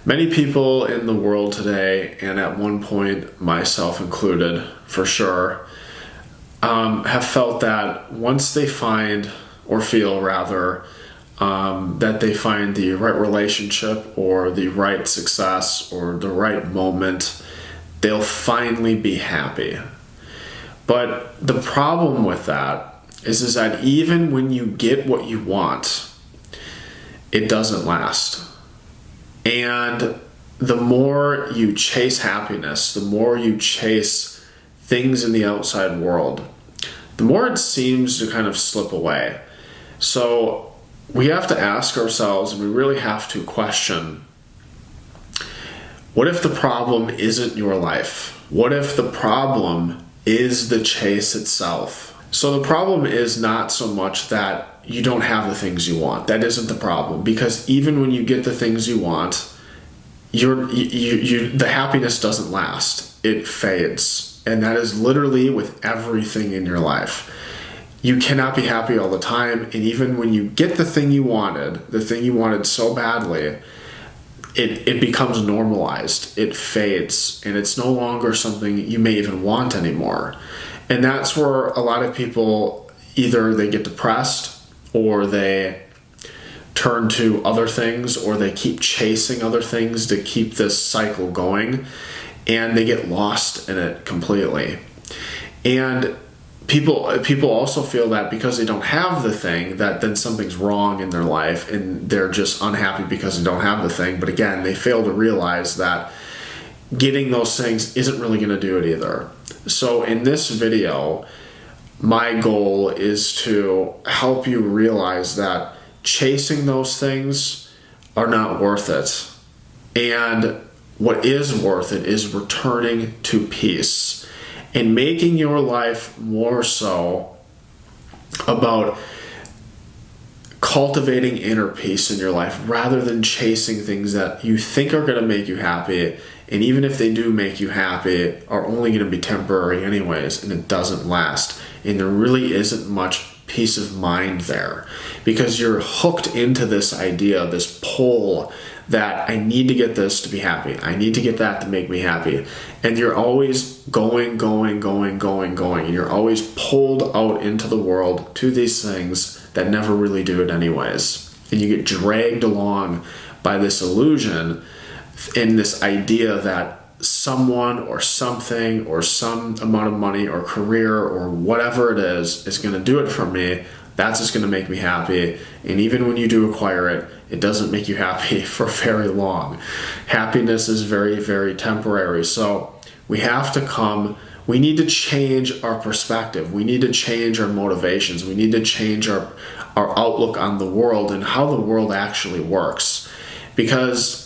Many people in the world today, and at one point myself included for sure, have felt that once they find, or feel rather, that they find the right relationship or the right success or the right moment, they'll finally be happy. But the problem with that is that even when you get what you want, it doesn't last. And the more you chase happiness, the more you chase things in the outside world, the more it seems to kind of slip away. So we have to ask ourselves, and we really have to question, what if the problem isn't your life? What if the problem is the chase itself? So the problem is not so much that you don't have the things you want. That isn't the problem, because even when you get the things you want, the happiness doesn't last. It fades. And that is literally with everything in your life. You cannot be happy all the time, and even when you get the thing you wanted so badly, it becomes normalized. It fades, and it's no longer something you may even want anymore. And that's where a lot of people, either they get depressed, or they turn to other things, or they keep chasing other things to keep this cycle going, and they get lost in it completely. And people also feel that because they don't have the thing, that then something's wrong in their life, and they're just unhappy because they don't have the thing. But again, they fail to realize that getting those things isn't really going to do it either. So in this video, my goal is to help you realize that chasing those things are not worth it. And what is worth it is returning to peace and making your life more so about cultivating inner peace in your life rather than chasing things that you think are going to make you happy. And even if they do make you happy, are only going to be temporary anyways, and it doesn't last. And there really isn't much peace of mind there, because you're hooked into this idea, this pull that I need to get this to be happy. I need to get that to make me happy. And you're always going. And you're always pulled out into the world to these things that never really do it anyways. And you get dragged along by this illusion and this idea that someone or something or some amount of money or career or whatever it is going to do it for me. That's just going to make me happy. And even when you do acquire it, it doesn't make you happy for very long. Happiness is very, very temporary. So we need to change our perspective. We need to change our motivations. We need to change our outlook on the world and how the world actually works. Because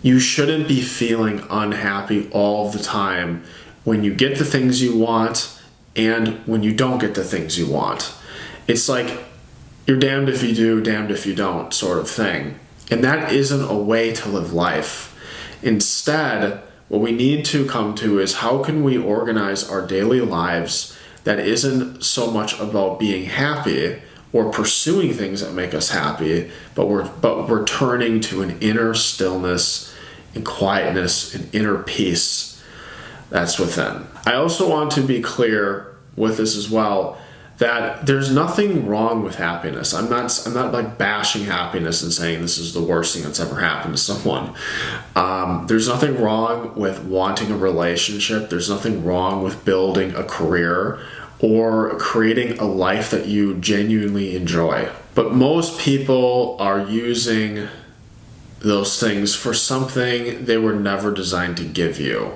you shouldn't be feeling unhappy all the time when you get the things you want and when you don't get the things you want. It's like you're damned if you do, damned if you don't sort of thing. And that isn't a way to live life. Instead, what we need to come to is, how can we organize our daily lives that isn't so much about being happy or pursuing things that make us happy, but returning to an inner stillness and quietness and inner peace that's within. I also want to be clear with this as well, that there's nothing wrong with happiness. I'm not like bashing happiness and saying this is the worst thing that's ever happened to someone. There's nothing wrong with wanting a relationship. There's nothing wrong with building a career or creating a life that you genuinely enjoy. But most people are using those things for something they were never designed to give you.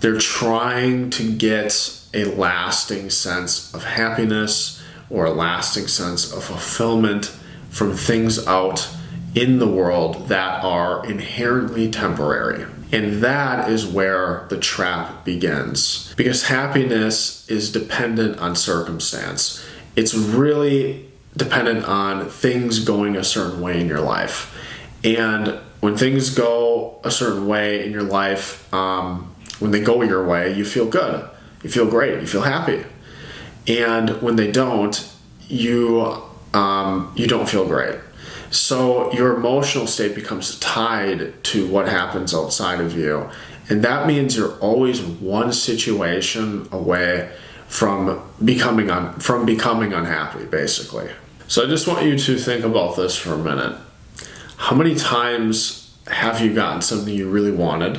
They're trying to get a lasting sense of happiness or a lasting sense of fulfillment from things out in the world that are inherently temporary. And that is where the trap begins. Because happiness is dependent on circumstance. It's really dependent on things going a certain way in your life. And when things go a certain way in your life, when they go your way, you feel good. You feel great. You feel happy. And when they don't, you don't feel great. So your emotional state becomes tied to what happens outside of you. And that means you're always one situation away from becoming unhappy, basically. So I just want you to think about this for a minute. How many times have you gotten something you really wanted?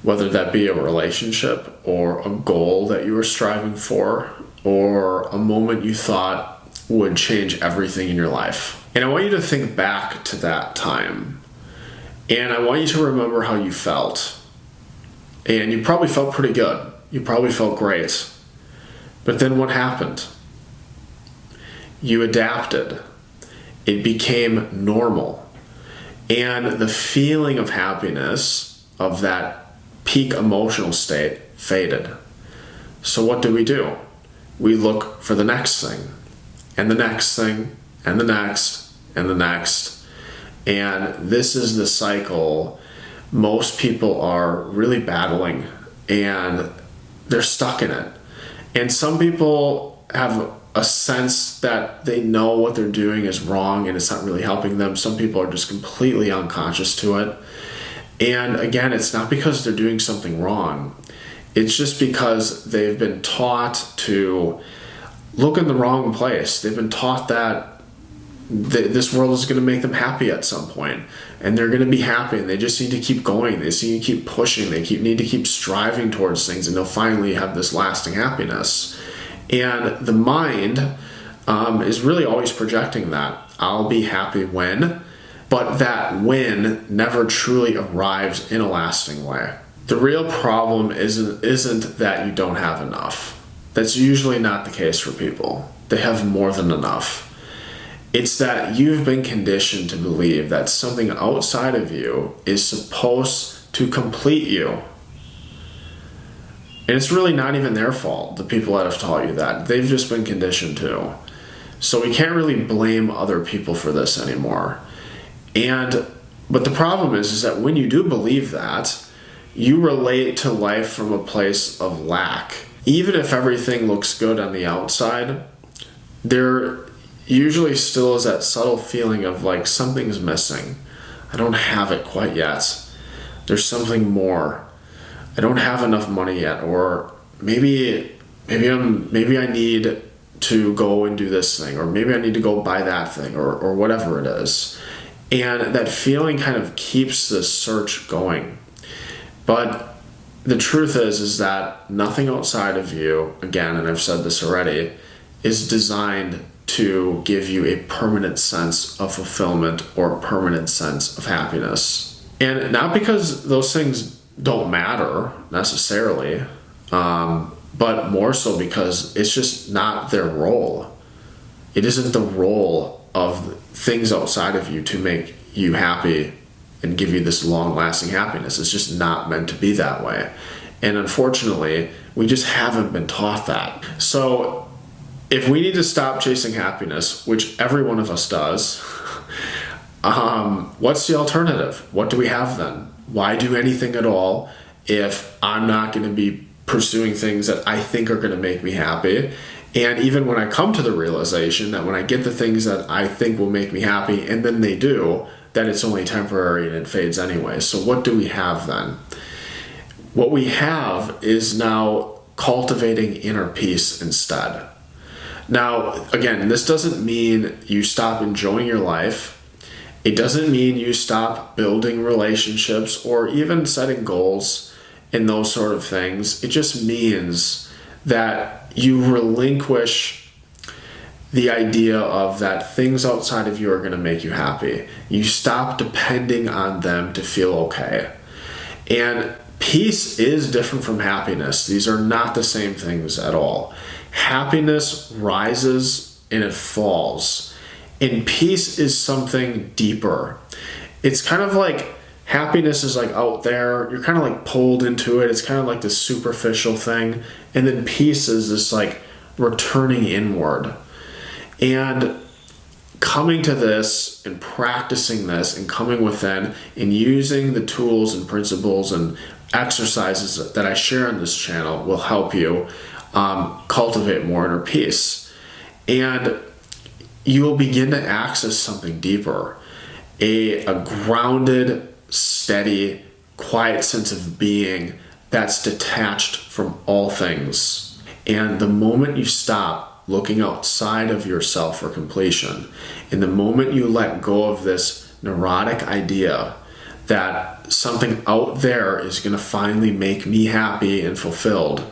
Whether that be a relationship or a goal that you were striving for or a moment you thought would change everything in your life. And I want you to think back to that time. And I want you to remember how you felt. And you probably felt pretty good. You probably felt great. But then what happened? You adapted. It became normal. And the feeling of happiness, of that peak emotional state, faded. So what do? We look for the next thing, and the next thing, and the next, and the next. And this is the cycle most people are really battling, and they're stuck in it. And some people have a sense that they know what they're doing is wrong and it's not really helping them. Some people are just completely unconscious to it. And again, it's not because they're doing something wrong. It's just because they've been taught to look in the wrong place. They've been taught that this world is going to make them happy at some point, and they're going to be happy, and they just need to keep going. They just need to keep pushing. They need to keep striving towards things, and they'll finally have this lasting happiness. And the mind is really always projecting that. I'll be happy when, but that when never truly arrives in a lasting way. The real problem isn't that you don't have enough. That's usually not the case for people. They have more than enough. It's that you've been conditioned to believe that something outside of you is supposed to complete you. And it's really not even their fault, the people that have taught you that. They've just been conditioned to. So we can't really blame other people for this anymore. But the problem is that when you do believe that, you relate to life from a place of lack. Even if everything looks good on the outside, there usually still is that subtle feeling of like something's missing. I don't have it quite yet. There's something more. I don't have enough money yet, or maybe I need to go and do this thing, or maybe I need to go buy that thing, or whatever it is. And that feeling kind of keeps the search going. But the truth is that nothing outside of you, again, and I've said this already, is designed to give you a permanent sense of fulfillment or a permanent sense of happiness. And not because those things don't matter necessarily, but more so because it's just not their role. It isn't the role of things outside of you to make you happy and give you this long-lasting happiness. It's just not meant to be that way. And unfortunately, we just haven't been taught that. So if we need to stop chasing happiness, which every one of us does, what's the alternative? What do we have then? Why do anything at all if I'm not going to be pursuing things that I think are going to make me happy? And even when I come to the realization that when I get the things that I think will make me happy, and then they do, that it's only temporary and it fades anyway. So what do we have then? What we have is now cultivating inner peace instead. Now, again, this doesn't mean you stop enjoying your life. It doesn't mean you stop building relationships or even setting goals and those sort of things. It just means that you relinquish the idea of that things outside of you are going to make you happy. You stop depending on them to feel okay. And peace is different from happiness. These are not the same things at all. Happiness rises and it falls. And peace is something deeper. It's kind of like happiness is like out there. You're kind of like pulled into it. It's kind of like this superficial thing. And then peace is this like returning inward. And coming to this and practicing this and coming within and using the tools and principles and exercises that I share on this channel will help you cultivate more inner peace. And you will begin to access something deeper, a grounded, steady, quiet sense of being that's detached from all things. And the moment you stop looking outside of yourself for completion, and the moment you let go of this neurotic idea that something out there is going to finally make me happy and fulfilled,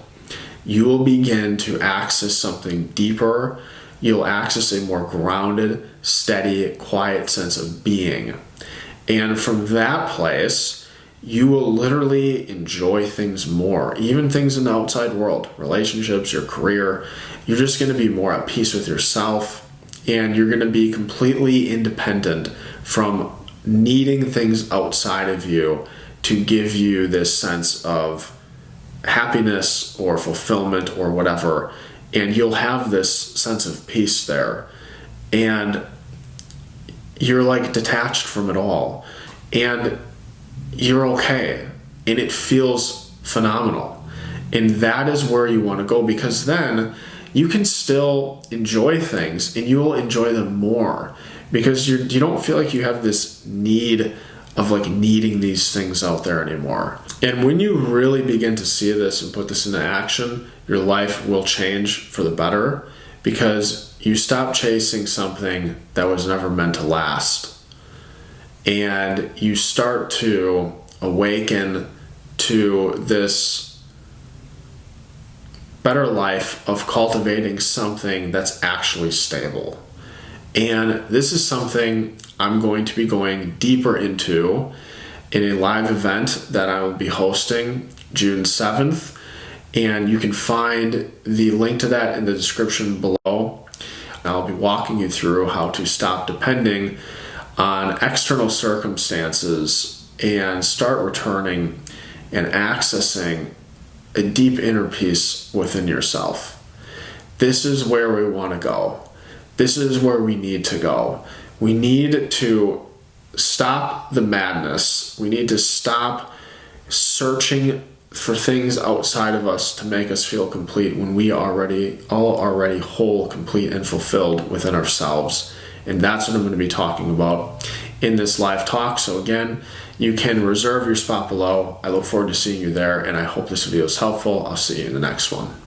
you will begin to access something deeper. You'll access a more grounded, steady, quiet sense of being. And from that place, you will literally enjoy things more, even things in the outside world, relationships, your career. You're just going to be more at peace with yourself, and you're going to be completely independent from needing things outside of you to give you this sense of happiness or fulfillment or whatever. And you'll have this sense of peace there, and you're like detached from it all, and you're okay, and it feels phenomenal. And that is where you want to go, because then you can still enjoy things, and you will enjoy them more, because you don't feel like you have this need of like needing these things out there anymore. And when you really begin to see this and put this into action, your life will change for the better, because you stop chasing something that was never meant to last, and you start to awaken to this better life of cultivating something that's actually stable. And this is something I'm going to be going deeper into in a live event that I will be hosting June 7th. And you can find the link to that in the description below. I'll be walking you through how to stop depending on external circumstances and start returning and accessing a deep inner peace within yourself. This is where we want to go. This is where we need to go. We need to stop the madness. We need to stop searching for things outside of us to make us feel complete when we already whole, complete, and fulfilled within ourselves. And that's what I'm going to be talking about in this live talk. So again, you can reserve your spot below. I look forward to seeing you there, and I hope this video is helpful. I'll see you in the next one.